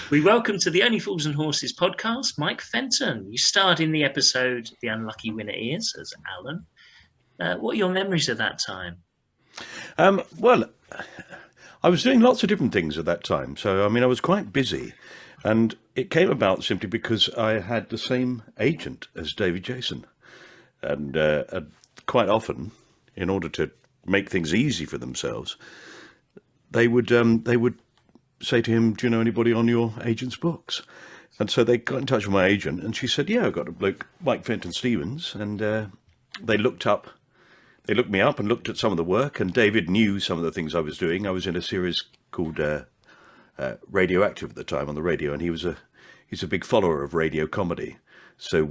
We welcome to the Only Fools and Horses podcast, Mike Fenton. You starred in the episode The Unlucky Winner Is as Alan. What are your memories of that time? Well, I was doing lots of different things at that time. So, I was quite busy. And it came about simply because I had the same agent as David Jason. And quite often, in order to make things easy for themselves, they would say to him, "Do you know anybody on your agent's books?" And so they got in touch with my agent, and she said, "Yeah, I've got a bloke, Mike Fenton Stevens." And they looked me up and looked at some of the work, and David knew some of the things I was doing. I was in a series called Radioactive at the time on the radio, and he's a big follower of radio comedy. So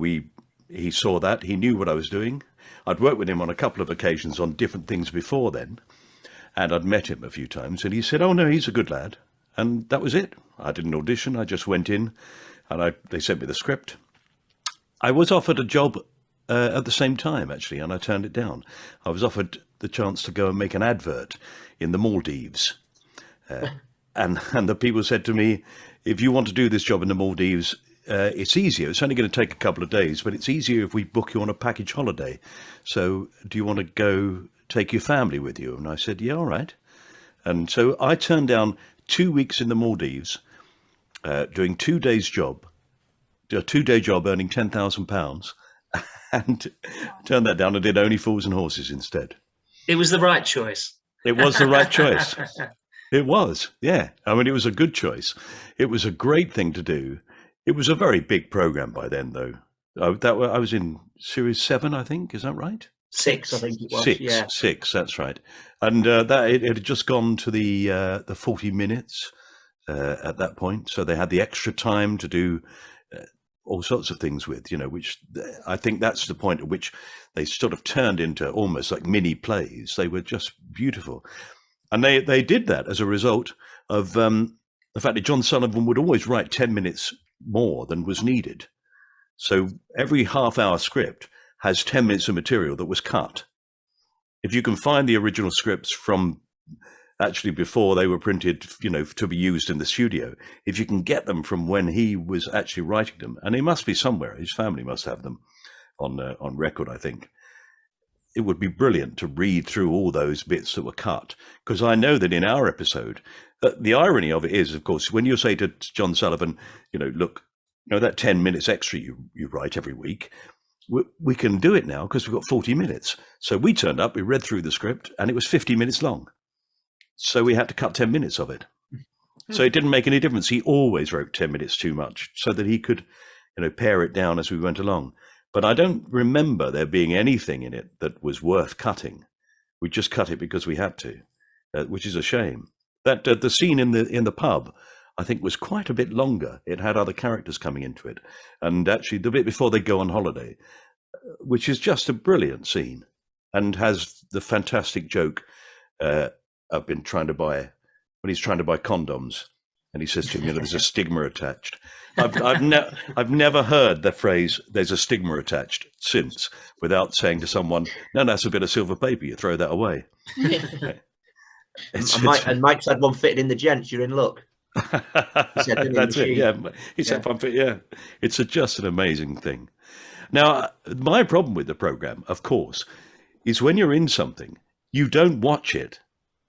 he saw that, he knew what I was doing. I'd worked with him on a couple of occasions on different things before then, and I'd met him a few times, and he said, "Oh no, he's a good lad." And that was it. I didn't audition. I just went in, and they sent me the script. I was offered a job at the same time, actually, and I turned it down. I was offered the chance to go and make an advert in the Maldives. And the people said to me, "If you want to do this job in the Maldives, it's easier. It's only going to take a couple of days, but it's easier if we book you on a package holiday. So do you want to go take your family with you?" And I said, "Yeah, all right." And so I turned down 2 weeks in the Maldives, doing a 2-day job earning £10,000, and turned that down and did Only Fools and Horses instead. It was the right choice. It was the right choice. It was, yeah. It was a good choice. It was a great thing to do. It was a very big program by then, though. I was in series 7, I think. Is that right? 6, I think it was. Six. That's right. And it had just gone to the 40 minutes at that point, so they had the extra time to do all sorts of things with, which I think that's the point at which they sort of turned into almost like mini plays. They were just beautiful, and they did that as a result of the fact that John Sullivan would always write 10 minutes more than was needed. So every half-hour script has 10 minutes of material that was cut. If you can find the original scripts from actually before they were printed, to be used in the studio, if you can get them from when he was actually writing them, and they must be somewhere, his family must have them on record, I think, it would be brilliant to read through all those bits that were cut. Because I know that in our episode, the irony of it is, of course, when you say to John Sullivan, look, that 10 minutes extra you write every week, we can do it now because we've got 40 minutes. So we turned up, we read through the script, and it was 50 minutes long. So we had to cut 10 minutes of it. So it didn't make any difference. He always wrote 10 minutes too much so that he could, pare it down as we went along. But I don't remember there being anything in it that was worth cutting. We just cut it because we had to, which is a shame. That the scene in the pub, I think, was quite a bit longer. It had other characters coming into it. And actually, the bit before they go on holiday, which is just a brilliant scene, and has the fantastic joke I've been trying to buy, when he's trying to buy condoms, and he says to him, there's a stigma attached. I've never heard the phrase, "there's a stigma attached," since, without saying to someone, "No, that's a bit of silver paper, you throw that away." And Mike's had one fitted in the gents, you're in luck. That's it, yeah. He said, yeah. It's just an amazing thing. Now, my problem with the program, of course, is when you're in something, you don't watch it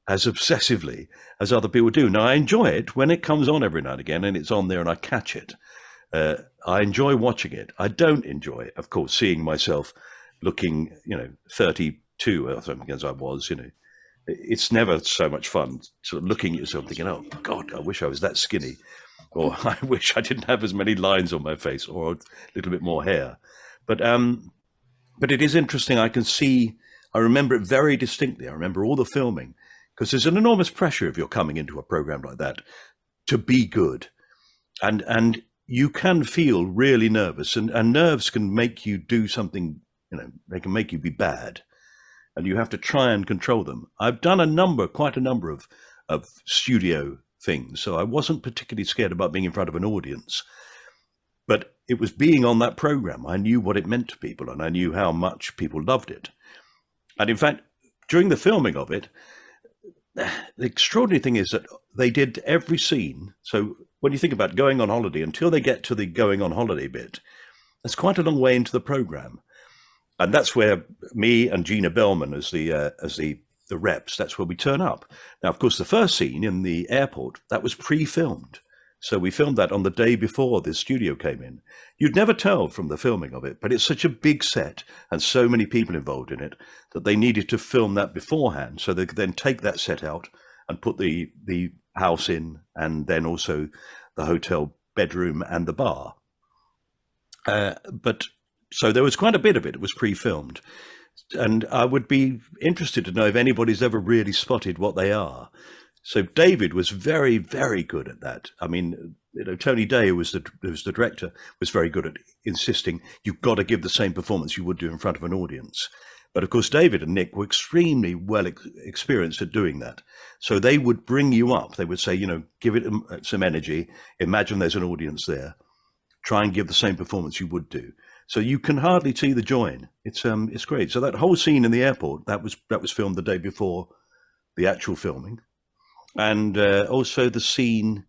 as obsessively as other people do. Now, I enjoy it when it comes on every now and again and it's on there and I catch it. I enjoy watching it. I don't enjoy, of course, seeing myself looking, 32 or something as I was, It's never so much fun sort of looking at yourself thinking, "Oh, God, I wish I was that skinny," or "I wish I didn't have as many lines on my face or a little bit more hair." But it is interesting. I remember it very distinctly. I remember all the filming, because there's an enormous pressure if you're coming into a program like that to be good. And you can feel really nervous, and nerves can make you do something, they can make you be bad. And you have to try and control them. I've done quite a number of studio things, so I wasn't particularly scared about being in front of an audience. But it was being on that program. I knew what it meant to people, and I knew how much people loved it. And in fact, during the filming of it, the extraordinary thing is that they did every scene. So when you think about going on holiday, until they get to the going on holiday bit, that's quite a long way into the program. And that's where me and Gina Bellman as the reps, that's where we turn up. Now, of course, the first scene in the airport, that was pre-filmed. So we filmed that on the day before the studio came in. You'd never tell from the filming of it, but it's such a big set and so many people involved in it that they needed to film that beforehand so they could then take that set out and put the house in, and then also the hotel bedroom and the bar. But so there was quite a bit of it. It was pre-filmed. And I would be interested to know if anybody's ever really spotted what they are. So David was very, very good at that. I mean, Tony Day, who was the director, was very good at insisting you've got to give the same performance you would do in front of an audience. But of course, David and Nick were extremely well experienced at doing that. So they would bring you up. They would say, give it some energy. Imagine there's an audience there. Try and give the same performance you would do. So you can hardly see the join. It's great. So that whole scene in the airport, that was filmed the day before the actual filming. And also the scene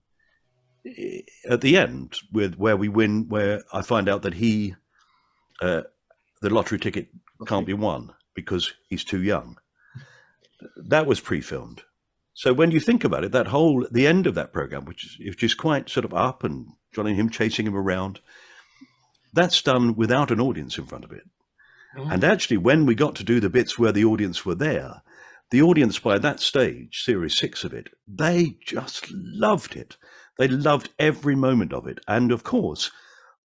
at the end where we win, where I find out that the lottery ticket can't be won because he's too young. That was pre-filmed. So when you think about it, the end of that program, which is quite sort of up and John and him chasing him around, that's done without an audience in front of it. Mm. And actually, when we got to do the bits where the audience were there, the audience by that stage, series 6 of it, they just loved it. They loved every moment of it. And of course,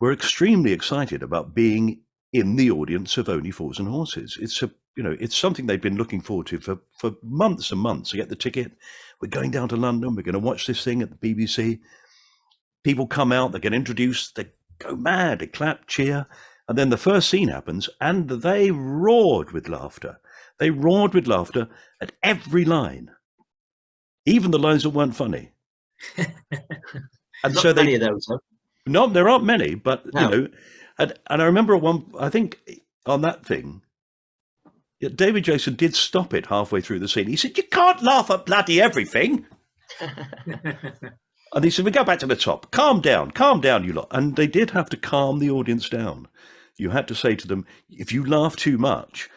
we're extremely excited about being in the audience of Only Fools and Horses. It's something they've been looking forward to for months and months. To get the ticket, we're going down to London, we're going to watch this thing at the BBC. People come out, they get introduced, they go mad, they clap, cheer. And then the first scene happens and they roared with laughter. They roared with laughter at every line, even the lines that weren't funny. And not so many of those. Huh? No, there aren't many, but no. And I remember I think on that thing, David Jason did stop it halfway through the scene. He said, "You can't laugh at bloody everything." And he said, "We go back to the top. Calm down, you lot." And they did have to calm the audience down. You had to say to them, if you laugh too much,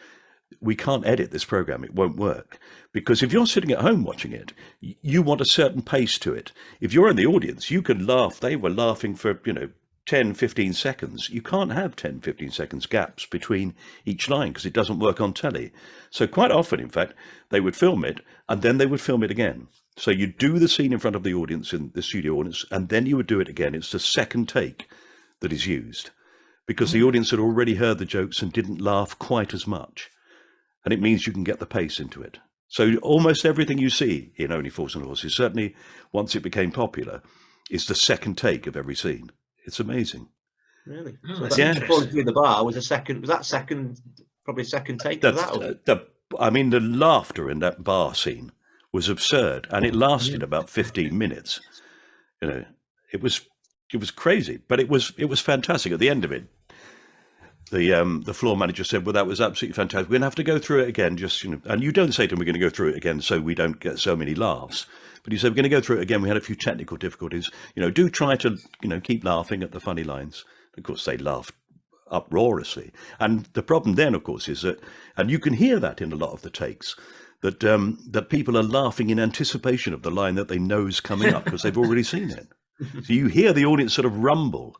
we can't edit this program. It won't work. Because if you're sitting at home watching it, you want a certain pace to it. If you're in the audience, you can laugh. They were laughing for, 10, 15 seconds. You can't have 10, 15 seconds gaps between each line because it doesn't work on telly. So quite often, in fact, they would film it and then they would film it again. So you do the scene in front of the audience, in the studio audience, and then you would do it again. It's the second take that is used because the audience had already heard the jokes and didn't laugh quite as much. And it means you can get the pace into it. So almost everything you see in Only Fools and Horses, certainly once it became popular, is the second take of every scene. It's amazing. Really? Oh, So that falling through the bar was probably second take of that? The laughter in that bar scene was absurd, and it lasted about 15 minutes. It was crazy, but it was fantastic. At the end of it, the floor manager said, "Well, that was absolutely fantastic. We're going to have to go through it again, and you don't say to them, we're going to go through it again so we don't get so many laughs. But he said, we're going to go through it again. We had a few technical difficulties. Do try to, keep laughing at the funny lines." Of course, they laughed uproariously. And the problem then, of course, is that, and you can hear that in a lot of the takes, that people are laughing in anticipation of the line that they know is coming up because they've already seen it. So you hear the audience sort of rumble,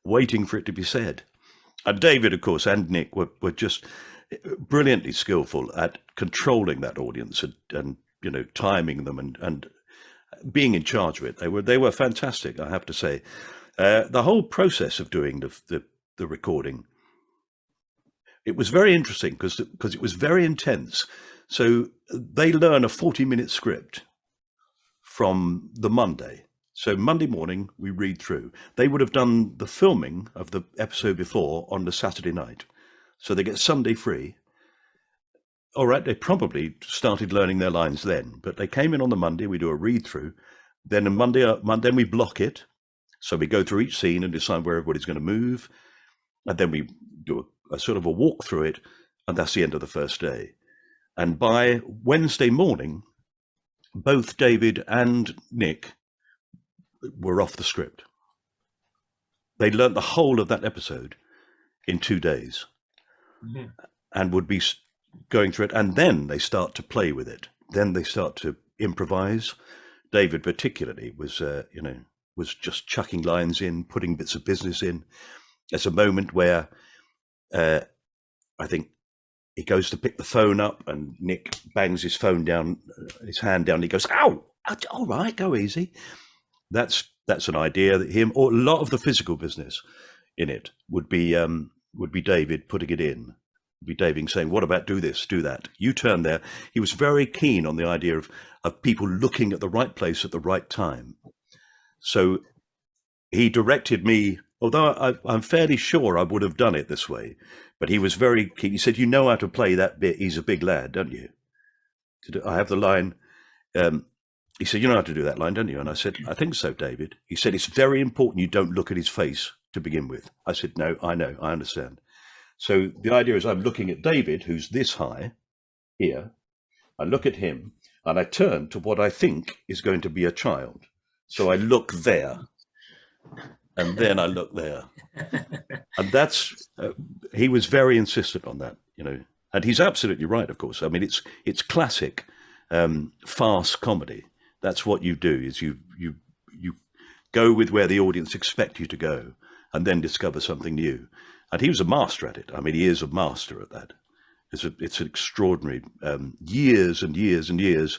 waiting for it to be said. And David, of course, and Nick were just brilliantly skillful at controlling that audience and timing them and being in charge of it. They were fantastic, I have to say. The whole process of doing the recording, it was very interesting because it was very intense. So they learn a 40-minute script from the Monday. So Monday morning, we read through. They would have done the filming of the episode before on the Saturday night. So they get Sunday free. All right, they probably started learning their lines then, but they came in on the Monday, we do a read through. Then on Monday, we block it. So we go through each scene and decide where everybody's going to move. And then we do a sort of a walk through it. And that's the end of the first day. And by Wednesday morning, both David and Nick, were off the script. They learnt the whole of that episode in 2 days, and would be going through it, and then they start to play with it. Then they start to improvise. David particularly was just chucking lines in, putting bits of business in. There's a moment where I think he goes to pick the phone up, and Nick bangs his phone down, his hand down. And he goes, "Ow! All right, go easy." That's an idea that him, or a lot of the physical business in it would be David putting it in. Would be David saying, "What about do this, do that? You turn there." He was very keen on the idea of people looking at the right place at the right time. So he directed me, although I'm fairly sure I would have done it this way, but he was very keen. He said, "You know how to play that bit. He's a big lad, don't you?" I have the line. He said, "You know how to do that line, don't you?" And I said, "I think so, David." He said, "It's very important you don't look at his face to begin with." I said, "No, I know, I understand." So the idea is I'm looking at David, who's this high here. I look at him and I turn to what I think is going to be a child. So I look there, and then I look there. And that's, he was very insistent on that, and he's absolutely right, of course. I mean, it's classic farce comedy. That's what you do, is you go with where the audience expect you to go, and then discover something new. And he was a master at it. I mean, he is a master at that. It's an extraordinary, years and years and years.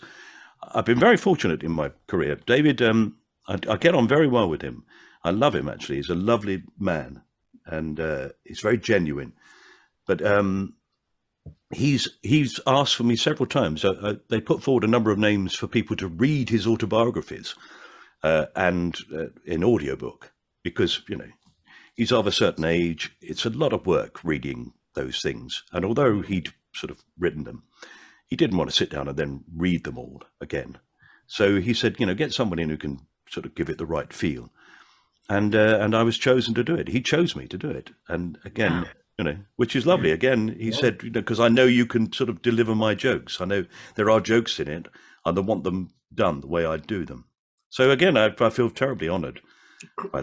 I've been very fortunate in my career. David, I get on very well with him. I love him, actually. He's a lovely man, and he's very genuine. But he's asked for me several times. They put forward a number of names for people to read his autobiographies and in audiobook, because, he's of a certain age. It's a lot of work reading those things. And although he'd sort of written them, he didn't want to sit down and then read them all again. So he said, get someone in who can sort of give it the right feel. And I was chosen to do it. He chose me to do it. And again, which is lovely. Again, he said, because I know you can sort of deliver my jokes. I know there are jokes in it, and I want them done the way I do them. So again, I feel terribly honoured.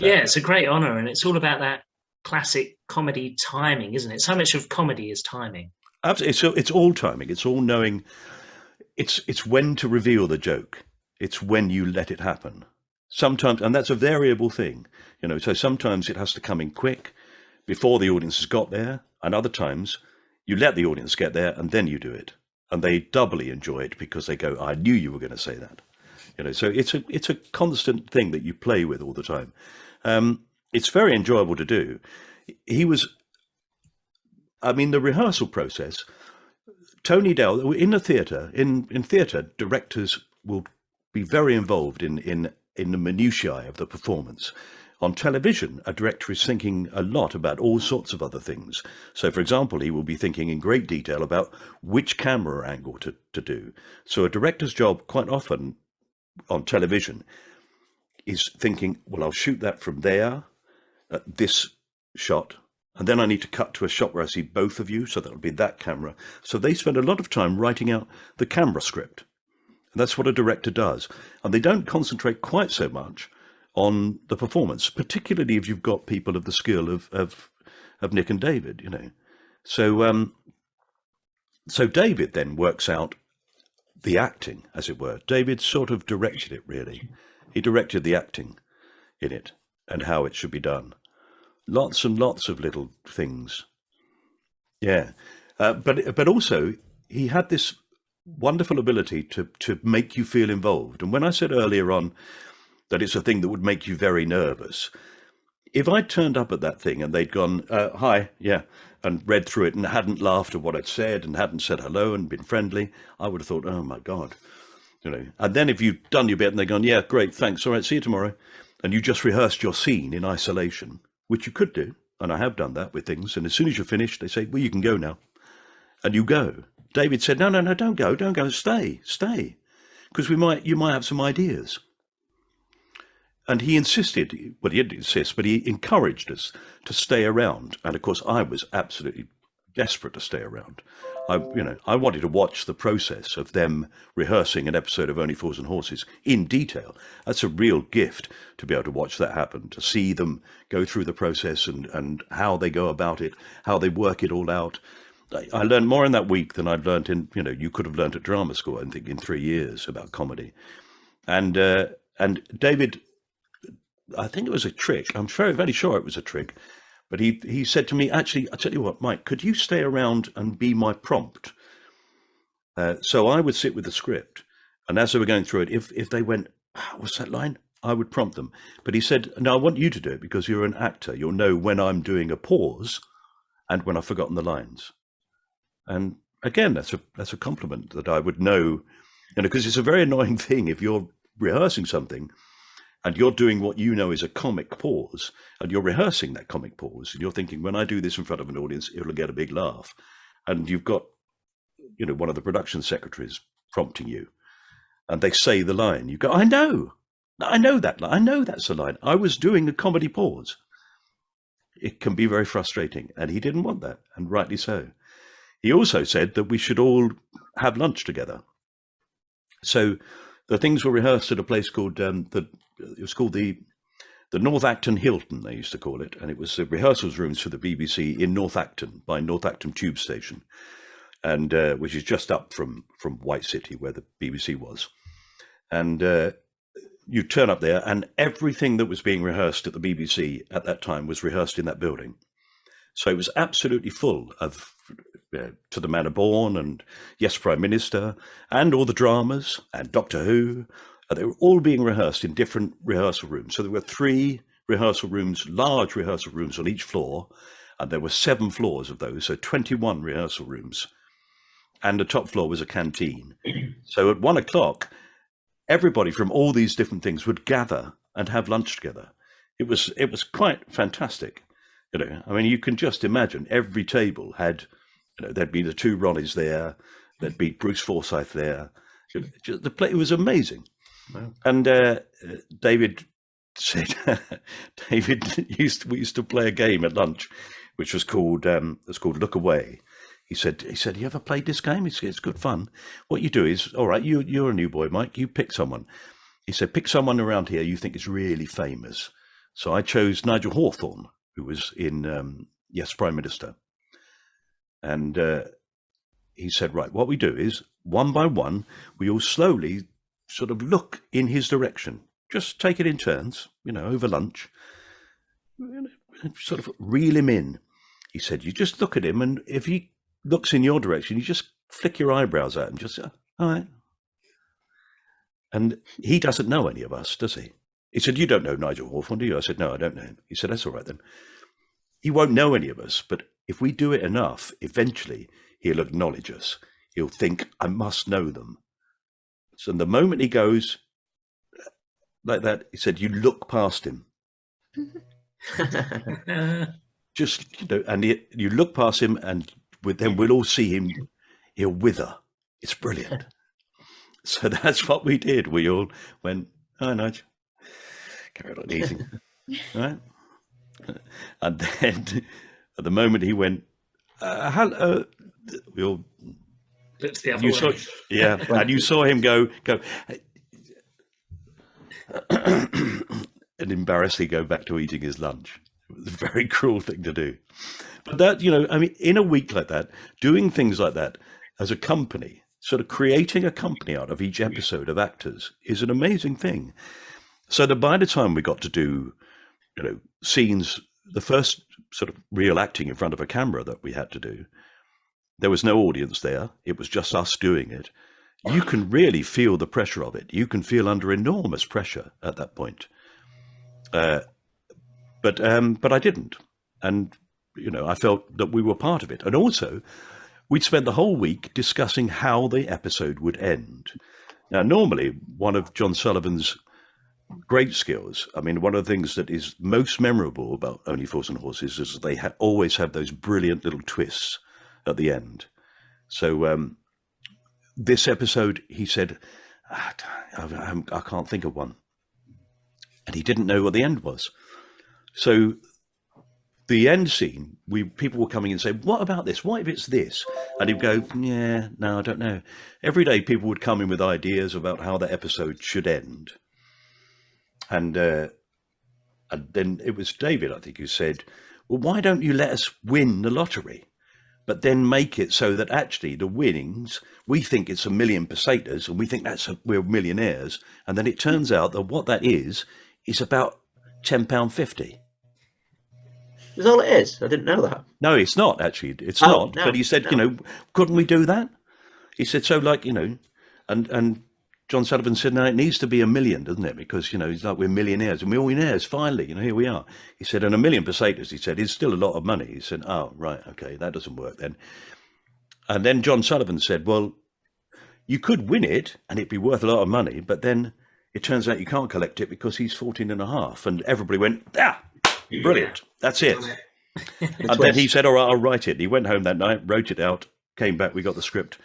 Yeah, it's a great honour, and it's all about that classic comedy timing, isn't it? So much of comedy is timing. Absolutely. So it's all timing. It's all knowing. It's when to reveal the joke. It's when you let it happen. Sometimes, and that's a variable thing, so sometimes it has to come in quick before the audience has got there, and other times you let the audience get there and then you do it, and they doubly enjoy it because they go, "I knew you were going to say that." So it's a constant thing that you play with all the time. It's very enjoyable to do. The rehearsal process, Tony Dell, in the theatre, in theatre, directors will be very involved in the minutiae of the performance. On television, a director is thinking a lot about all sorts of other things. So, for example, he will be thinking in great detail about which camera angle to do. So a director's job quite often on television is thinking, well, I'll shoot that from there at this shot, and then I need to cut to a shot where I see both of you, so that'll be that camera. So they spend a lot of time writing out the camera script. And that's what a director does. And they don't concentrate quite so much on the performance, particularly if you've got people of the skill of Nick and David, So David then works out the acting, as it were. David sort of directed it, really. He directed the acting in it and how it should be done. Lots and lots of little things. Yeah. But also, he had this wonderful ability to make you feel involved. And when I said earlier on that it's a thing that would make you very nervous, if I turned up at that thing and they'd gone, "Hi, yeah," and read through it and hadn't laughed at what I'd said and hadn't said hello and been friendly, I would have thought, "Oh my God." And then if you'd done your bit and they'd gone, "Yeah, great, thanks, all right, see you tomorrow," and you just rehearsed your scene in isolation, which you could do, and I have done that with things, and as soon as you're finished, they say, "Well, you can go now." And you go. David said, no, don't go, stay, because you might have some ideas. And he insisted, well, he didn't insist, but he encouraged us to stay around. And of course, I was absolutely desperate to stay around. I wanted to watch the process of them rehearsing an episode of Only Fools and Horses in detail. That's a real gift to be able to watch that happen, to see them go through the process and how they go about it, how they work it all out. I learned more in that week than I'd learned in, you could have learned at drama school, I think, in 3 years about comedy. And David, I think it was a trick. I'm very, very sure it was a trick. But he said to me, actually, I tell you what, Mike, could you stay around and be my prompt? So I would sit with the script. And as they were going through it, if they went, what's that line? I would prompt them. But he said, no, I want you to do it because you're an actor. You'll know when I'm doing a pause and when I've forgotten the lines. And again, that's a compliment that I would know, because it's a very annoying thing if you're rehearsing something and you're doing what you know is a comic pause, and you're rehearsing that comic pause, and you're thinking, when I do this in front of an audience, it'll get a big laugh. And you've got, one of the production secretaries prompting you, and they say the line. You go, I know that line. I know that's the line. I was doing a comedy pause. It can be very frustrating, and he didn't want that, and rightly so. He also said that we should all have lunch together. So the things were rehearsed at a place called the North Acton Hilton, they used to call it, and it was the rehearsals rooms for the BBC in North Acton, by North Acton Tube Station, and which is just up from White City, where the BBC was. And you turn up there, and everything that was being rehearsed at the BBC at that time was rehearsed in that building. So it was absolutely full of To the Manor Born and Yes, Prime Minister, and all the dramas and Doctor Who. They were all being rehearsed in different rehearsal rooms. So there were 3 rehearsal rooms, large rehearsal rooms on each floor, and there were 7 floors of those, so 21 rehearsal rooms. And the top floor was a canteen. So at 1 o'clock, everybody from all these different things would gather and have lunch together. It was quite fantastic. I mean, you can just imagine every table had, there'd be the 2 Ronnies there, there'd be Bruce Forsyth there. It was amazing. Wow. And David said, we used to play a game at lunch, which was called Look Away. He said, you ever played this game? It's good fun. What you do is, all right, you're a new boy, Mike, you pick someone. He said, pick someone around here you think is really famous. So I chose Nigel Hawthorne, who was in Yes, Prime Minister. And he said, right, what we do is, one by one, we all slowly sort of look in his direction. Just take it in turns, over lunch. Sort of reel him in. He said, you just look at him, and if he looks in your direction, you just flick your eyebrows at him, just say, all right. And he doesn't know any of us, does he? He said, you don't know Nigel Hawthorne, do you? I said, no, I don't know him. He said, that's all right then. He won't know any of us, but if we do it enough, eventually he'll acknowledge us. He'll think, I must know them. So the moment he goes like that, he said, you look past him. Just, and you look past him, and then we'll all see him. He'll wither. It's brilliant. So that's what we did. We all went, oh, Nigel, carried on eating. Right? And then at the moment he went, hello, we all... It's the other way. Yeah, and you saw him go, and embarrassingly go back to eating his lunch. It was a very cruel thing to do. But that, I mean, in a week like that, doing things like that as a company, sort of creating a company out of each episode of actors is an amazing thing. So that by the time we got to do, scenes, the first sort of real acting in front of a camera that we had to do, there was no audience there. It was just us doing it. You can really feel the pressure of it. You can feel under enormous pressure at that point. But I didn't. And, I felt that we were part of it. And also, we'd spent the whole week discussing how the episode would end. Now, normally, one of John Sullivan's great skills, I mean, one of the things that is most memorable about Only Fools and Horses is they always have those brilliant little twists at the end. So this episode, he said, I can't think of one. And he didn't know what the end was. So the end scene, people were coming and say, "What about this? What if it's this?" And he'd go, "Yeah, no, I don't know." Every day, people would come in with ideas about how the episode should end, and then it was David, I think, who said, "Well, why don't you let us win the lottery, but then make it so that actually the winnings, we think it's 1,000,000 pesetas, and we think we're millionaires, and then it turns out that what that is about £10.50." That's all it is. I didn't know that. No, it's not actually. It's Oh, not. no, But he said, no. couldn't we do that? He said, so like, and John Sullivan said, no, it needs to be 1,000,000, doesn't it? Because, he's like, we're millionaires and millionaires, finally, here we are. He said, and 1,000,000 pesetas, he said, is still a lot of money. He said, oh, right, okay, that doesn't work then. And then John Sullivan said, well, you could win it and it'd be worth a lot of money, but then it turns out you can't collect it because he's 14.5. And everybody went, brilliant, that's it. And then he said, all right, I'll write it. And he went home that night, wrote it out, came back, we got the script.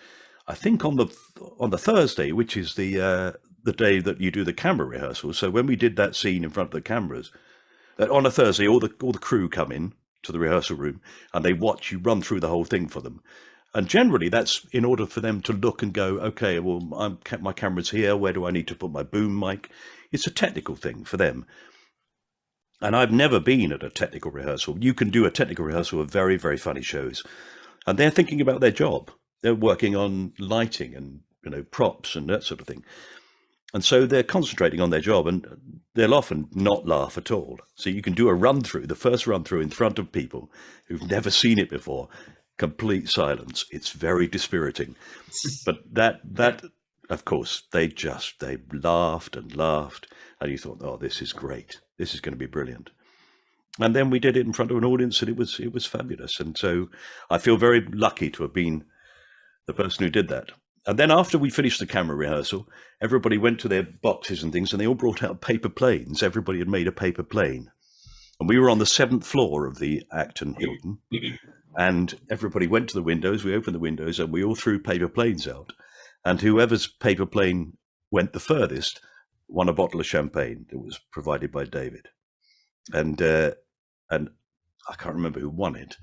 I think on the Thursday, which is the day that you do the camera rehearsal. So when we did that scene in front of the cameras, on a Thursday, all the crew come in to the rehearsal room and they watch you run through the whole thing for them. And generally that's in order for them to look and go, okay, well, my camera's here. Where do I need to put my boom mic? It's a technical thing for them. And I've never been at a technical rehearsal. You can do a technical rehearsal of very, very funny shows. And they're thinking about their job. They're working on lighting and, props and that sort of thing. And so they're concentrating on their job and they'll often not laugh at all. So you can do a run through, the first run through in front of people who've never seen it before, complete silence. It's very dispiriting. But that of course, they laughed and laughed. And you thought, oh, this is great. This is going to be brilliant. And then we did it in front of an audience and it was fabulous. And so I feel very lucky to have been the person who did that. And then after we finished the camera rehearsal, everybody went to their boxes and things and they all brought out paper planes. Everybody had made a paper plane. And we were on the 7th floor of the Acton Hilton. And everybody went to the windows. We opened the windows and we all threw paper planes out. And whoever's paper plane went the furthest won a bottle of champagne that was provided by David. And I can't remember who won it,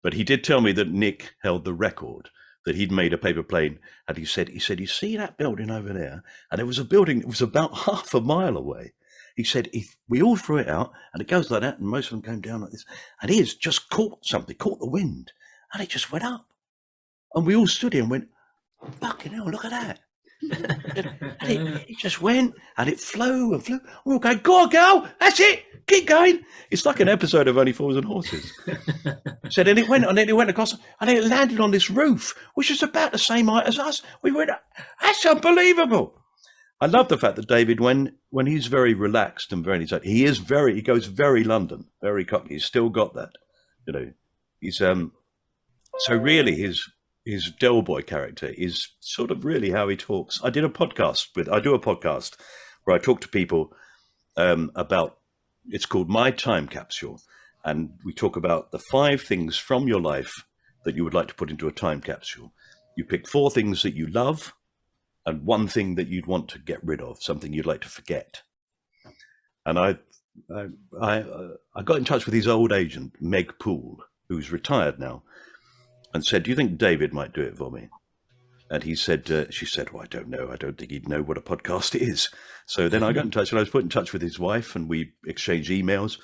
but he did tell me that Nick held the record, that he'd made a paper plane. And he said, you see that building over there? And it was a building that was about half a mile away. He said, we all threw it out and it goes like that. And most of them came down like this. And his just caught the wind and it just went up. And we all stood here and went, fucking hell, look at that. And it just went and it flew and flew. We all go, go on, girl, that's it, keep going. It's like an episode of Only Fools and Horses. So then it went across and it landed on this roof, which is about the same height as us. We went, that's unbelievable. I love the fact that David, when he's very relaxed and very, he goes very London, very Cockney. He's still got that, He's so really his Del Boy character is sort of really how he talks. I do a podcast where I talk to people about, it's called My Time Capsule. And we talk about the 5 things from your life that you would like to put into a time capsule. You pick 4 things that you love and 1 thing that you'd want to get rid of, something you'd like to forget. And I got in touch with his old agent, Meg Poole, who's retired now, and said, do you think David might do it for me? And he said, she said, well, I don't know. I don't think he'd know what a podcast is. So then I got in touch and I was put in touch with his wife and we exchanged emails.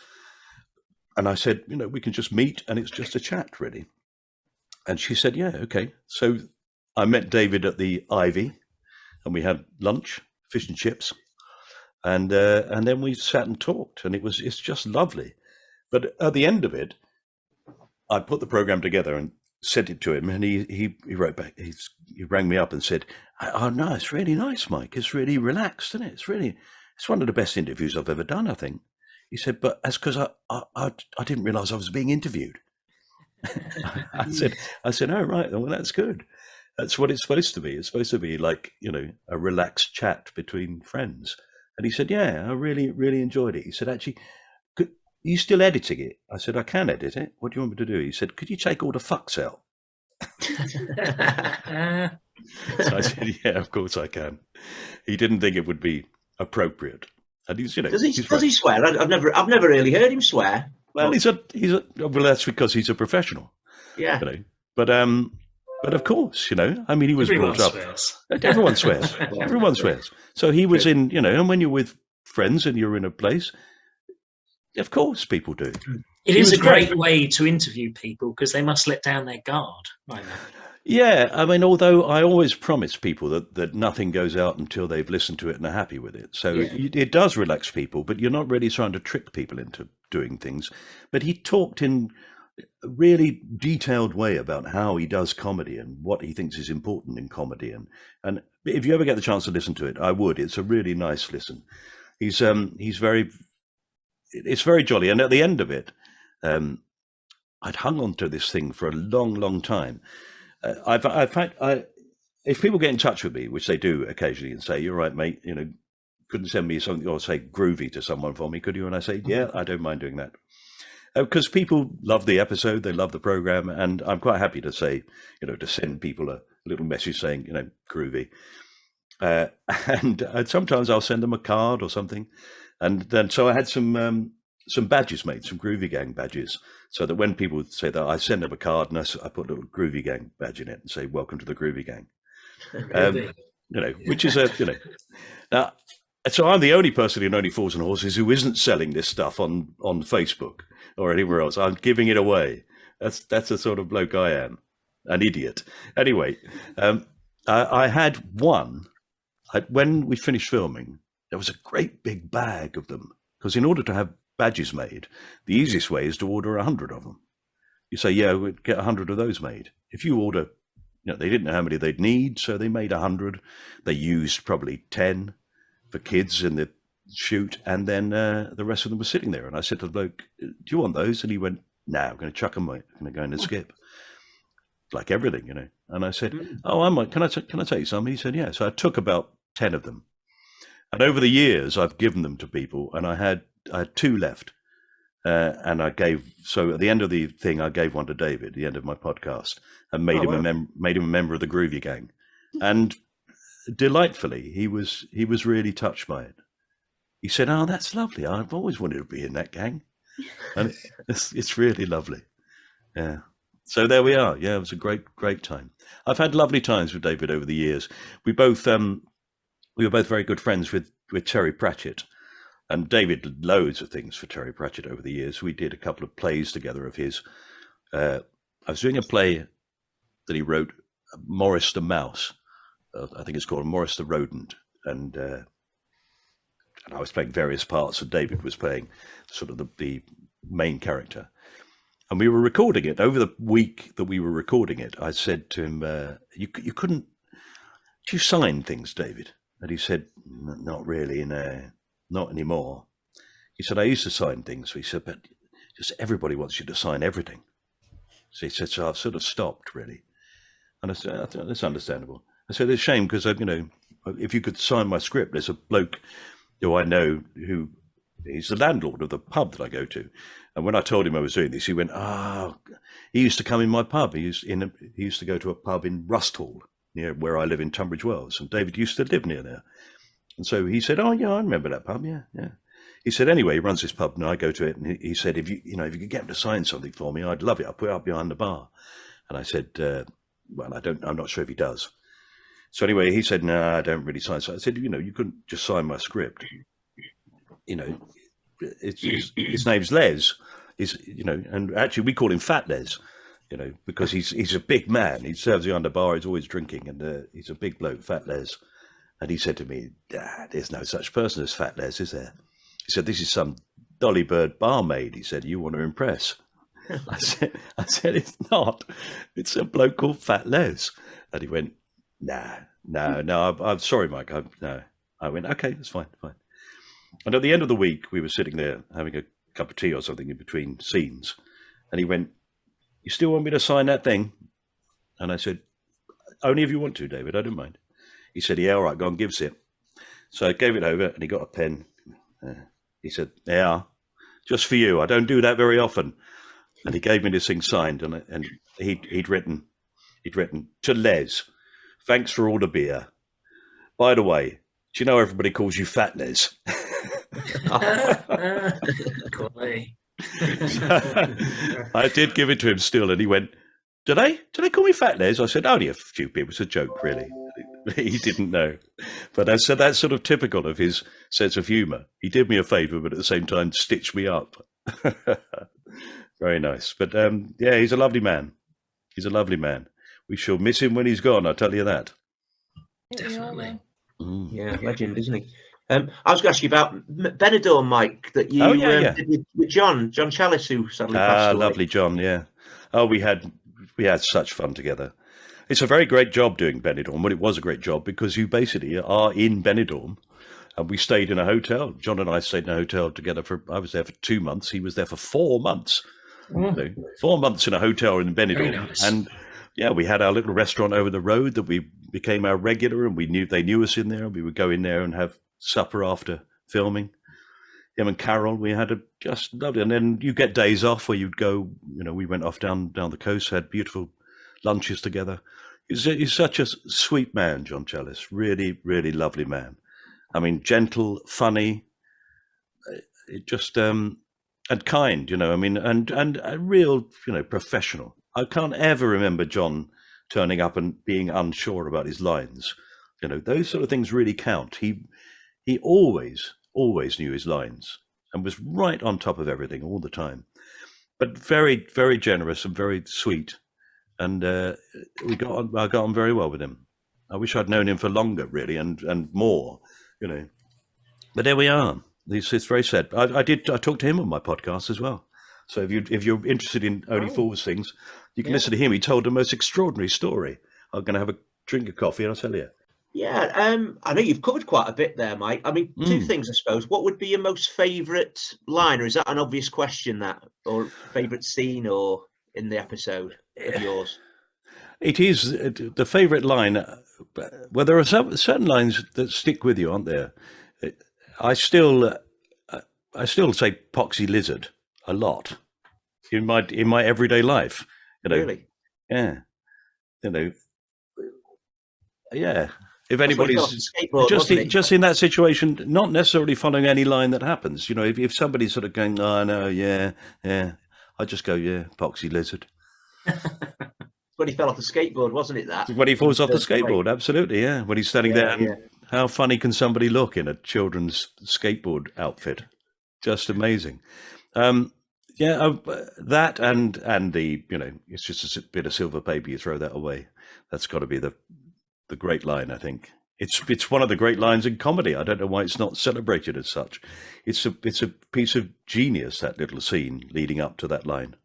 And I said, we can just meet and it's just a chat really. And she said, yeah, okay. So I met David at the Ivy and we had lunch, fish and chips. And then we sat and talked and it's just lovely. But at the end of it, I put the program together and sent it to him, and he wrote back. He rang me up and said, "Oh no, it's really nice, Mike. It's really relaxed, isn't it? It's one of the best interviews I've ever done, I think." He said, "But that's because I didn't realise I was being interviewed." I said, "Oh right, well that's good. That's what it's supposed to be. It's supposed to be like a relaxed chat between friends." And he said, "Yeah, I really really enjoyed it." He said, "Actually, are you still editing it?" I said, "I can edit it. What do you want me to do?" He said, "Could you take all the fucks out?" So I said, "Yeah, of course I can." He didn't think it would be appropriate, and he's Does he swear? I've never really heard him swear. Well, he's a well, that's because he's a professional, Yeah. you know. But of course, you know, I mean, he was Everyone brought up. swears. Everyone swears. Everyone swears. So he was in, you know, and when you're with friends and you're in a place, of course, people do. It He is was a great way to interview people because they must let down their guard. I know. Yeah, I mean, although I always promise people that nothing goes out until they've listened to it and are happy with it. So Yeah. it does relax people, but you're not really trying to trick people into doing things. But he talked in a really detailed way about how he does comedy and what he thinks is important in comedy. And if you ever get the chance to listen to it, I would. It's a really nice listen. It's very jolly. And at the end of it, I'd hung on to this thing for a long, long time. If people get in touch with me, which they do occasionally, and say, "You're right, mate, you know, couldn't send me something," or say Groovy to someone for me, could you? And I say, "Yeah, I don't mind doing that," because people love the episode, they love the program, and I'm quite happy to say, you know, to send people a little message saying, you know, Groovy, and sometimes I'll send them a card or something, and then so I had some badges made, some Groovy Gang badges, so that when people say that, I send them a card and I put a little Groovy Gang badge in it and say, "Welcome to the Groovy Gang." You know, which is you know, now, so I'm the only person in Only Fools and Horses who isn't selling this stuff on Facebook or anywhere else. I'm giving it away. That's the sort of bloke I am, an idiot. Anyway, I had one. When we finished filming, there was a great big bag of them, because in order to have badges made, the easiest way is to order 100 of them. You say, "Yeah, we'd get 100 of those made." If you order, you know, they didn't know how many they'd need, so they made 100. They used probably 10 for kids in the shoot, and then the rest of them were sitting there. And I said to the bloke, "Do you want those?" And he went, "No, I'm going to chuck them, mate. I'm going to go in and skip." Like everything, you know. And I said, "Oh, I might. Can I take some?" He said, "Yeah." So I took about 10 of them. And over the years, I've given them to people, and I had 2 left. And I gave, so at the end of the thing, I gave one to David, the end of my podcast, and made him a member of the Groovy Gang. And delightfully, he was really touched by it. He said, "Oh, that's lovely. I've always wanted to be in that gang." And it's really lovely. Yeah. So there we are. Yeah, it was a great time. I've had lovely times with David over the years. We both we were both very good friends with Terry Pratchett. And David did loads of things for Terry Pratchett over the years. We did a couple of plays together of his. I was doing a play that he wrote, Morris the Mouse. I think it's called Morris the Rodent. And I was playing various parts, and David was playing sort of the main character. And we were recording it. Over the week that we were recording it, I said to him, you couldn't, do you sign things, David? And he said, "Not really, no. Not anymore." He said, "I used to sign things." He said, "But just everybody wants you to sign everything." So he said, "So I've sort of stopped, really." And I said, "That's understandable." I said, "It's a shame, because, you know, if you could sign my script, there's a bloke who I know who, he's the landlord of the pub that I go to. And when I told him I was doing this, he went, he used to come in my pub. He used to go to a pub in Rusthall, near where I live in Tunbridge Wells. And David used to live near there. And so he said, "Oh, yeah, I remember that pub, yeah." He said, "Anyway, he runs this pub and I go to it." And he said, if you could get him to sign something for me, I'd love it. I'll put it up behind the bar." And I said, "Well, I'm not sure if he does." So anyway, he said, "No, I don't really sign." So I said, "You couldn't just sign my script. His name's Les. And actually we call him Fat Les, because he's a big man. He serves behind the bar. He's always drinking, and he's a big bloke, Fat Les." And he said to me, "There's no such person as Fat Les, is there?" He said, "This is some Dolly Bird barmaid." He said, "You want to impress." I said, "It's not. It's a bloke called Fat Les." And he went, No, I'm sorry, Mike. No. I went, "Okay, that's fine. And at the end of the week, we were sitting there having a cup of tea or something in between scenes. And he went, "You still want me to sign that thing?" And I said, "Only if you want to, David. I don't mind." He said, "Yeah, all right, go on, give us it." So I gave it over, and he got a pen. He said, "Yeah, just for you. I don't do that very often." And he gave me this thing signed, and he'd written, "To Les, thanks for all the beer. By the way, do you know everybody calls you Fat Les?" Quality. I did give it to him still, and he went, Did they call me Fat Les? I said, only a few people. It's a joke, really. He didn't know. But I said that's sort of typical of his sense of humour. He did me a favour, but at the same time stitched me up. Very nice. But yeah, he's a lovely man. He's a lovely man. We shall miss him when he's gone, I'll tell you that. Definitely. Yeah, legend, isn't he? I was going to ask you about Benidorm, Mike, that you did with John Chalice, who sadly passed away. Lovely John, yeah. Oh, we had such fun together. It's a very great job doing Benidorm. Well, it was a great job because you basically are in Benidorm, and we stayed in a hotel. John and I stayed in a hotel together I was there for 2 months. He was there for 4 months. So 4 months in a hotel in Benidorm. Nice. And yeah, we had our little restaurant over the road that we became our regular, and they knew us in there. We would go in there and have supper after filming. Him and Carol, we had just lovely. And then you get days off where you'd go, we went off down the coast, had beautiful lunches together. He's such a sweet man, John Chalice. Really, really lovely man. I mean, gentle, funny, just and kind, and a real, professional. I can't ever remember John turning up and being unsure about his lines. Those sort of things really count. He always knew his lines and was right on top of everything all the time. But very, very generous and very sweet. And I got on very well with him. I wish I'd known him for longer, really, and more, But there we are. It's very sad. I talked to him on my podcast as well. So if you're interested in Only Fools things, you can listen to him. He told the most extraordinary story. I'm going to have a drink of coffee and I'll tell you. Yeah, I know you've covered quite a bit there, Mike. I mean, two things, I suppose. What would be your most favourite line, or is that an obvious question, or favourite scene, or in the episode of yours? It is the favourite line. Well, there are certain lines that stick with you, aren't there? I still say "poxy lizard" a lot in my everyday life. Really? Yeah. Yeah. If anybody's just in that situation, not necessarily following any line that happens, if somebody's sort of going, "Oh no, yeah," I just go, "Yeah, poxy lizard." When he fell off the skateboard, wasn't it? That when he falls off the skateboard, absolutely, yeah. When he's standing there, and how funny can somebody look in a children's skateboard outfit? Just amazing. That and the it's just a bit of silver paper. You throw that away. That's got to be the great line, I think. It's one of the great lines in comedy. I don't know why it's not celebrated as such. It's a piece of genius, that little scene leading up to that line,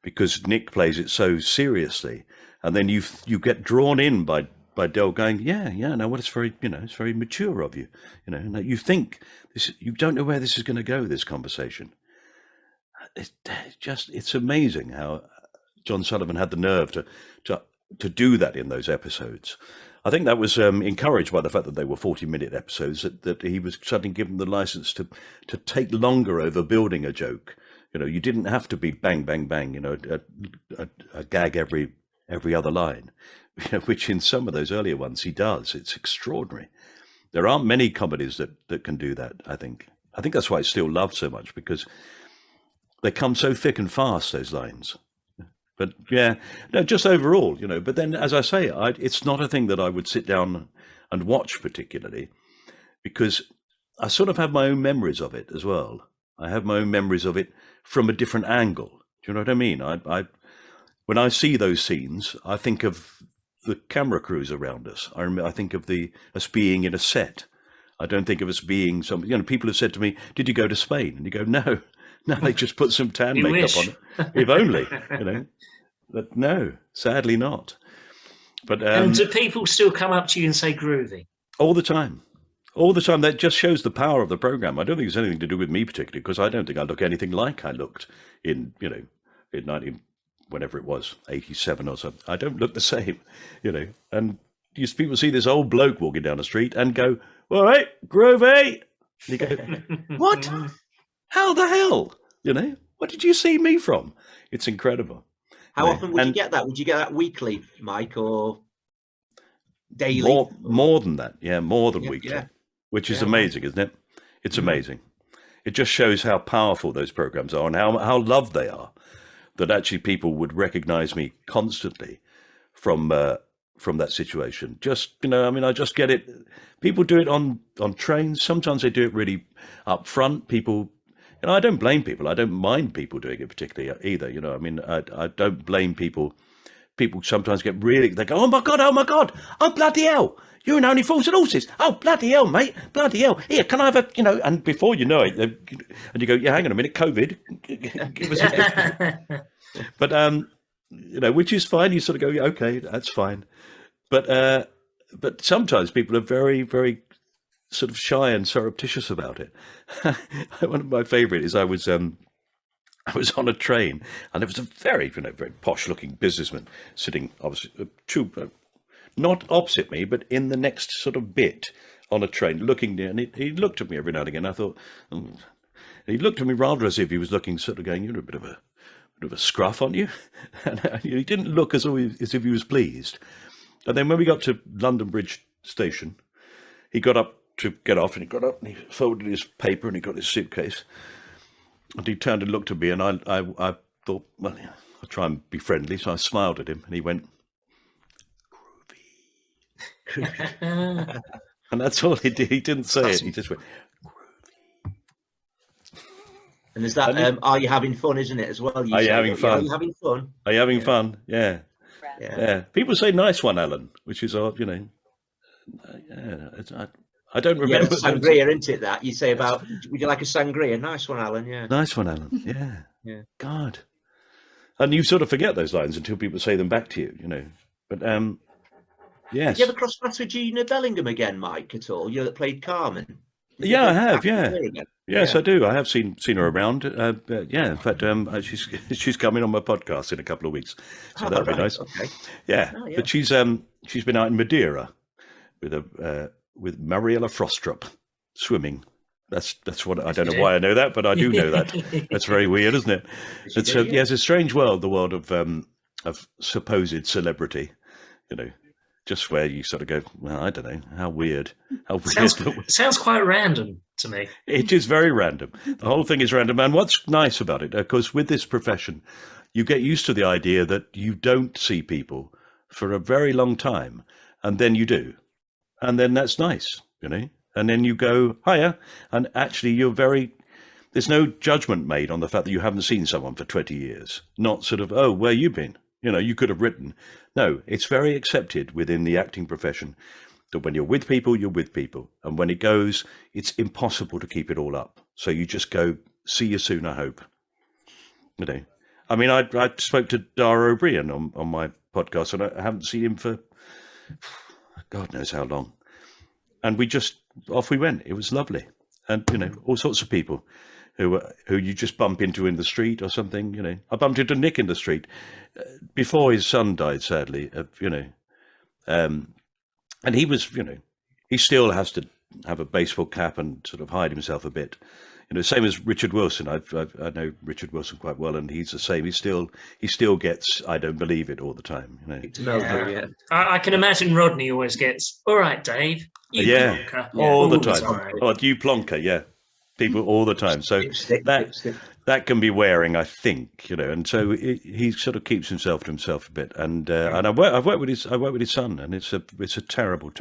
because Nick plays it so seriously, and then you get drawn in by Del going, no, it's very it's very mature of you, you think this, you don't know where this is going to go. This conversation, it's amazing how John Sullivan had the nerve to do that in those episodes. I think that was encouraged by the fact that they were 40-minute episodes, that he was suddenly given the license to take longer over building a joke. You didn't have to be bang, bang, bang, a gag every other line, which in some of those earlier ones he does. It's extraordinary. There aren't many comedies that can do that, I think. I think that's why it's still loved so much, because they come so thick and fast, those lines. But yeah, no, just overall, but then, as I say, it's not a thing that I would sit down and watch particularly, because I sort of have my own memories of it as well. I have my own memories of it from a different angle. Do you know what I mean? When I see those scenes, I think of the camera crews around us. I think of us being in a set. I don't think of us being something. People have said to me, "Did you go to Spain?" And you go, "No, they just put some tan makeup on it. If only, But no, sadly not." But and do people still come up to you and say "Groovy"? All the time? That just shows the power of the program. I don't think it's anything to do with me particularly, because I don't think I look anything like I looked in 19, whenever it was, 87 or something. I don't look the same, And people see this old bloke walking down the street and go, "All right, Groovy." You go, "What? How the hell? What did you see me from?" It's incredible. How often would you get that? Would you get that weekly, Mike, or daily? More than that, more than weekly, which is amazing, isn't it? It's amazing. it just shows how powerful those programs are and how loved they are. That actually people would recognise me constantly from that situation. Just, I mean, I just get it. People do it on trains. Sometimes they do it really up front. People, I don't blame people. I don't mind people doing it particularly either. I mean, I don't blame people. People sometimes get really, they go, oh my God, oh bloody hell, you're in Only Fools and Horses. Oh, bloody hell, mate, bloody hell. Here, can I have a, and before you know it, and you go, yeah, hang on a minute, COVID, give us a but, which is fine. You sort of go, yeah, okay, that's fine. But sometimes people are very, very sort of shy and surreptitious about it. One of my favourite is I was on a train, and there was a very, very posh-looking businessman sitting, obviously, not opposite me, but in the next sort of bit on a train, looking near, and he looked at me every now and again. I thought, he looked at me rather as if he was looking, sort of going, "You're a bit of a scruff, aren't you?" And he didn't look as if he was pleased. And then when we got to London Bridge Station, he got up to get off, and he got up and he folded his paper and he got his suitcase. And he turned and looked at me, and I thought, well, yeah, I'll try and be friendly. So I smiled at him, and he went, "Groovy." And that's all he did. He didn't say it. He just went, "Groovy." And is that, are you having fun, isn't it, as well? Are you having fun? Are you having fun? Are you having fun? Yeah. People say nice one, Alan, which is odd, I don't remember. Yeah, sangria, isn't it, that? You say about, would you like a sangria? Nice one, Alan, yeah. Nice one, Alan, yeah. God. And you sort of forget those lines until people say them back to you, But, yes. Did you ever cross paths with Gina Bellingham again, Mike, at all? That played Carmen? Yeah, I have, yeah. Yes, I do. I have seen her around. In fact, she's coming on my podcast in a couple of weeks, so that'll be nice. Okay. Yeah. But she's been out in Madeira with Mariella Frostrup swimming. That's what I don't know why I know that, but I do know that. That's very weird, isn't it? It's a strange world, the world of supposed celebrity, Just where you sort of go, well, I don't know, how weird. Sounds quite random to me. It is very random. The whole thing is random. And what's nice about it, of course, with this profession, you get used to the idea that you don't see people for a very long time, and then you do. And then that's nice, And then you go, hiya, and actually there's no judgment made on the fact that you haven't seen someone for 20 years. Not sort of, oh, where you been? You could have written. No, it's very accepted within the acting profession that when you're with people, you're with people. And when it goes, it's impossible to keep it all up. So you just go, see you soon, I hope. I mean, I spoke to Dara O'Brien on my podcast, and I haven't seen him for God knows how long. And off we went. It was lovely. And, all sorts of people who you just bump into in the street or something, I bumped into Nick in the street before his son died, sadly, and he was, he still has to have a baseball cap and sort of hide himself a bit, same as Richard Wilson. I know Richard Wilson quite well, and he's the same. He still gets, I don't believe it all the time, I can imagine Rodney always gets, all right, Dave, you plonker. All the time. Oh, you plonker, yeah. People all the time. So that can be wearing, I think, and so he sort of keeps himself to himself a bit. And I've worked with his son, and it's a terrible,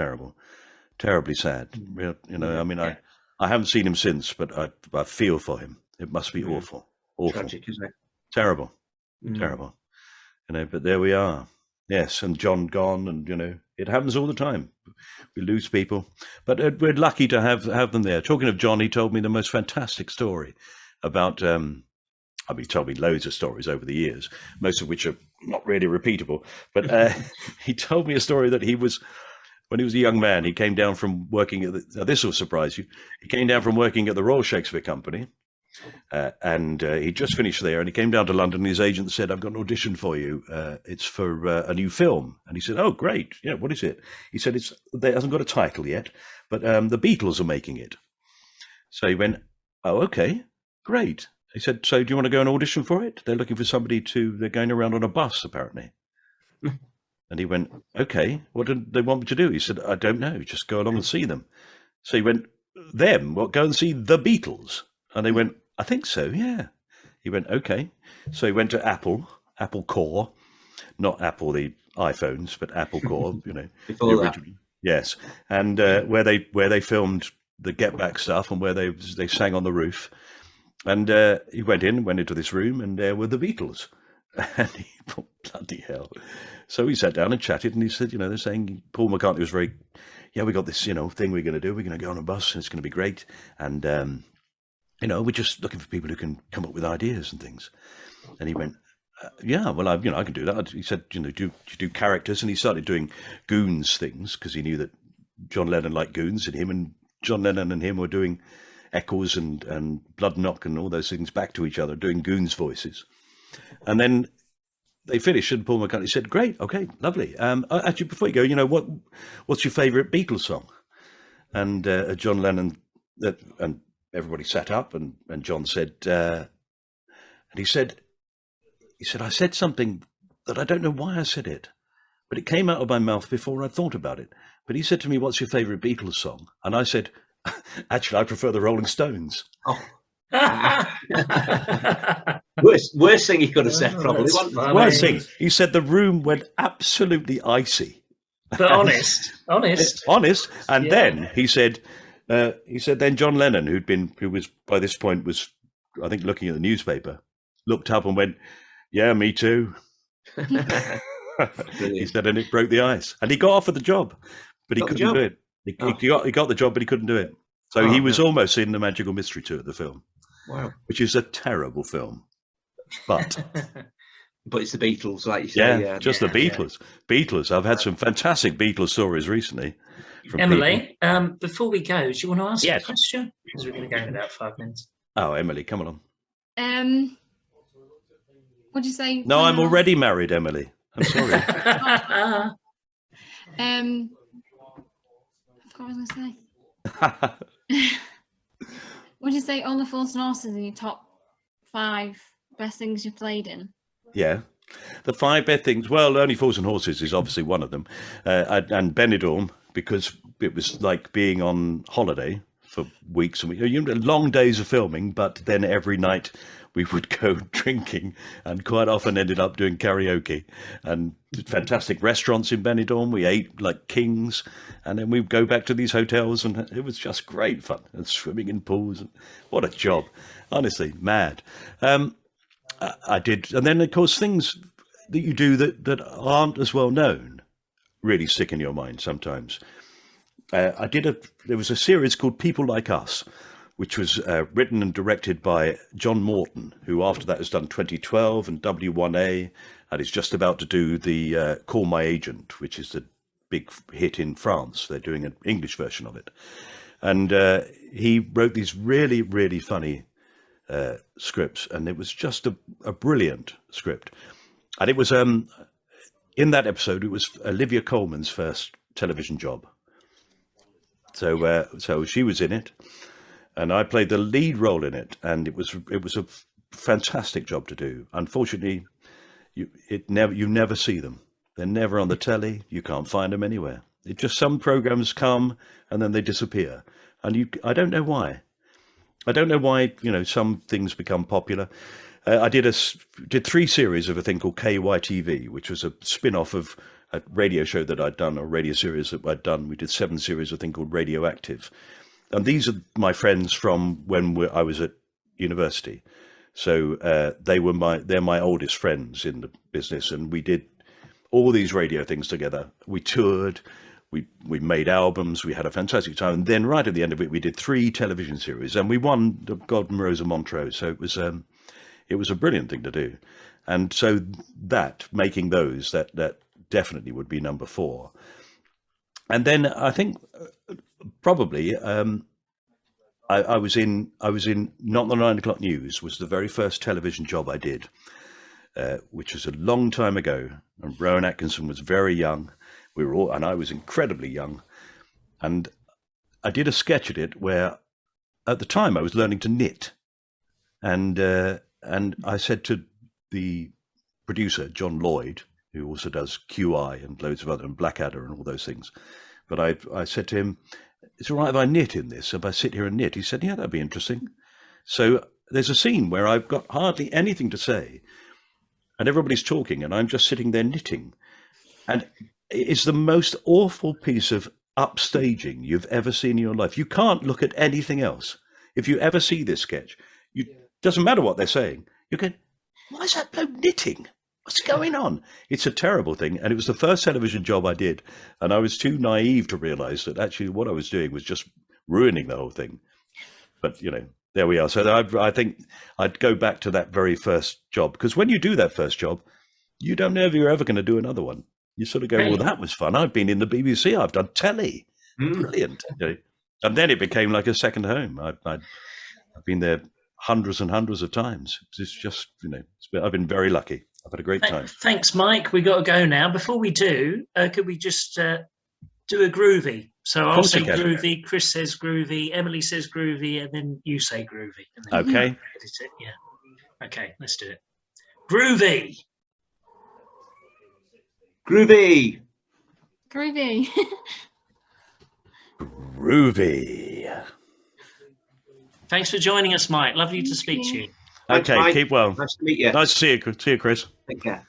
terribly sad. I mean, I haven't seen him since, but I feel for him. It must be awful. Tragic, isn't it? Terrible. But there we are. Yes, and John gone, and it happens all the time. We lose people, but we're lucky to have them there. Talking of John, he told me the most fantastic story about. He told me loads of stories over the years, most of which are not really repeatable. But he told me a story that when he was a young man, he came down from working at this will surprise you. He came down from working at the Royal Shakespeare Company. And he just finished there, and he came down to London, and his agent said, I've got an audition for you. It's for a new film. And he said, oh, great. Yeah, what is it? He said, it hasn't got a title yet, but the Beatles are making it. So he went, oh, okay, great. He said, so do you want to go and audition for it? They're looking for somebody they're going around on a bus, apparently. And he went, okay, what do they want me to do? He said, I don't know, just go along and see them. So he went, them? What, go and see the Beatles? And they went, I think so, yeah. He went, okay. So he went to Apple Core, not Apple, the iPhones, but Apple Core, Before that. Yes. And where they filmed the Get Back stuff and where they sang on the roof. And he went into this room, and there were the Beatles. And he thought, bloody hell. So we sat down and chatted, and he said, they're saying Paul McCartney was we got this, thing we're going to do. We're going to go on a bus, and it's going to be great. And, we're just looking for people who can come up with ideas and things. And he went, yeah, well, I can do that. He said, do you do characters? And he started doing Goons things, because he knew that John Lennon liked Goons, and John Lennon and him were doing Eccles and Blood Knock and all those things back to each other, doing Goons voices. And then they finished, and Paul McCartney said, great, okay, lovely. Actually, before you go, what's your favourite Beatles song? And John Lennon, and everybody sat up, and John said, and he said, I said something that I don't know why I said it, but it came out of my mouth before I thought about it. But he said to me, what's your favourite Beatles song? And I said, actually, I prefer the Rolling Stones. Oh. worst thing he could have said, probably. Worst thing. He said the room went absolutely icy. But honest. And then he said, then John Lennon, who was by this point was, I think, looking at the newspaper, looked up and went, yeah, me too. He said, and it broke the ice. And he got offered the job, but he couldn't do it. He got the job, but he couldn't do it. So he was almost in the Magical Mystery Tour, the film. Wow. Which is a terrible film. But it's the Beatles, like you say. Yeah, just the Beatles. Yeah. Beatles. I've had some fantastic Beatles stories recently. From Emily, before we go, do you want to ask a question? Because we're going to go in about 5 minutes. Oh, Emily, come along. What'd you say? No, I'm already married, Emily. I'm sorry. I forgot what I was going to say. Would you say All the Fools and Horses in your top 5 best things you've played in? Yeah. The 5 best things, well, Only Fools and Horses is obviously one of them. And Benidorm, because it was like being on holiday for weeks and weeks. Long days of filming, but then every night we would go drinking and quite often ended up doing karaoke, and fantastic restaurants in Benidorm. We ate like kings, and then we'd go back to these hotels, and it was just great fun, and swimming in pools. What a job. Honestly, mad. I did. And then, of course, things that you do that aren't as well known really stick in your mind sometimes. There was a series called People Like Us, which was written and directed by John Morton, who after that has done 2012 and W1A, and is just about to do the Call My Agent, which is the big hit in France. They're doing an English version of it. And he wrote these really, really funny scripts, and it was just a brilliant script. And it was, in that episode, it was Olivia Colman's first television job. So she was in it, and I played the lead role in it, and it was a fantastic job to do. Unfortunately, you never see them. They're never on the telly. You can't find them anywhere. It just, some programs come and then they disappear, and I don't know why. I don't know why, some things become popular. I did 3 series of a thing called KYTV, which was a spin-off of a radio show that I'd done, or radio series that I'd done. We did 7 series of a thing called Radioactive. And these are my friends from when I was at university. So they're my oldest friends in the business. And we did all these radio things together. We toured, we made albums, we had a fantastic time. And then right at the end of it, we did 3 television series, and we won the Golden Rose of Montreux. So it was a brilliant thing to do. And so making those, that definitely would be number 4. And then I think probably I was in Not the 9 O'Clock News was the very first television job I did, which was a long time ago. And Rowan Atkinson was very young. And I was incredibly young. And I did a sketch at it where, at the time, I was learning to knit. And I said to the producer, John Lloyd, who also does QI and loads of other, and Blackadder and all those things. But I said to him, it's all right if I knit in this, if I sit here and knit. He said, yeah, that'd be interesting. So there's a scene where I've got hardly anything to say, and everybody's talking, and I'm just sitting there knitting. And it's the most awful piece of upstaging you've ever seen in your life. You can't look at anything else. If you ever see this sketch, doesn't matter what they're saying. You go, why is that bloke knitting? What's going on? It's a terrible thing. And it was the first television job I did. And I was too naive to realize that actually what I was doing was just ruining the whole thing. But, there we are. So I think I'd go back to that very first job, because when you do that first job, you don't know if you're ever going to do another one. You sort of go, well, that was fun. I've been in the BBC. I've done telly. Brilliant. And then it became like a second home. I've been there hundreds and hundreds of times. It's just, I've been very lucky. I've had a great time. Thanks, Mike. We got to go now. Before we do, could we just do a groovy? So I'll say groovy, Chris says groovy, Emily says groovy, and then you say groovy. And then Okay. Edit it. Yeah. Okay, let's do it. Groovy. Groovy. Groovy. Groovy. Thanks for joining us, Mike. Lovely to speak to you. Thanks, Okay, Mike. keep well. Nice to meet you. Nice to see you, Chris. Take care.